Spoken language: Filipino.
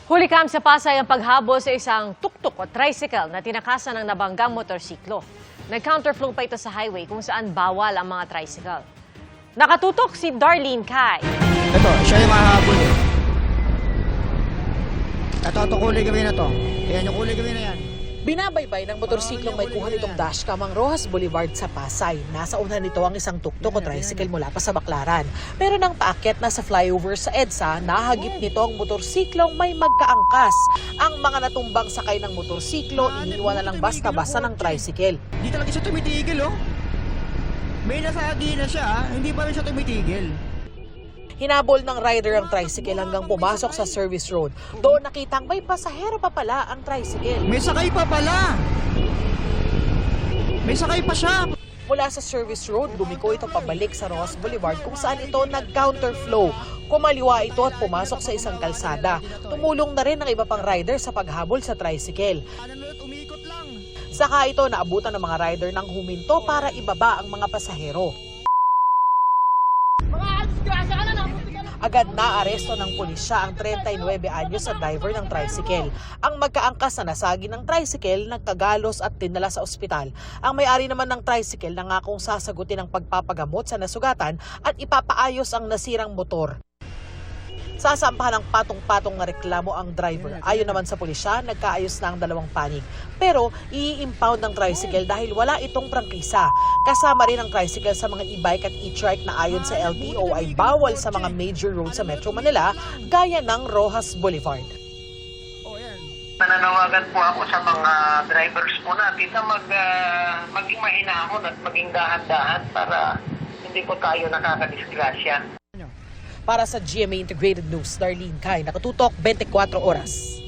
Hulikam sa Pasay ang paghabol sa isang tuktok o tricycle na tinakasan ng nabanggang motorsiklo. Nag-counterflow pa ito sa highway kung saan bawal ang mga tricycle. Nakatutok si Darlene Kai. Ito, siya yung mahabol eh. Ito, kulay kami na to. Ayan, yung kulay kami na yan. Binabaybay ng motorsiklong may kuha nitong dashcam ang Rojas Boulevard sa Pasay. Nasa unahan nito ang isang tuktok o tricycle mula pa sa Baclaran. Pero nang paakyat na sa flyover sa EDSA, nahagip nito ang motorsiklong may magkaangkas. Ang mga natumbang sakay ng motorsiklo, iniwan na lang basta-basta ng tricycle. Hindi talaga siya tumitigil, oh. May nasagi na siya, hindi pa rin siya tumitigil. Hinabol ng rider ang tricycle hanggang pumasok sa service road. Doon nakitang may pasahero pa pala ang tricycle. May sakay pa pala! May sakay pa siya! Mula sa service road, lumiko ito pabalik sa Rojas Boulevard kung saan ito nag-counterflow. Kumaliwa ito at pumasok sa isang kalsada. Tumulong na rin ang iba pang rider sa paghabol sa tricycle. Umikot lang. Saka ito naabutan ng mga rider ng huminto para ibaba ang mga pasahero. Agad na aresto ng pulisya ang 39 anyos sa driver ng tricycle. Ang magkaangkas na nasagi ng tricycle nagkagalos at dinala sa ospital. Ang may-ari naman ng tricycle nangakong sasagutin ang pagpapagamot sa nasugatan at ipapaayos ang nasirang motor. Sasampahan ng patong-patong na reklamo ang driver. Ayon naman sa pulisya, nagkaayos na ang dalawang panig. Pero i-impound ng tricycle dahil wala itong prangkisa. Kasama rin ang tricycle sa mga e-bike at e-trike na ayon sa LTO ay bawal sa mga major roads sa Metro Manila gaya ng Rojas Boulevard. Nananawagan po ako sa mga drivers po natin na maging mahinahon at maging dahan-dahan para hindi po tayo nakakadisgrasya. Para sa GMA Integrated News, Darlene Kai, nakatutok 24 oras.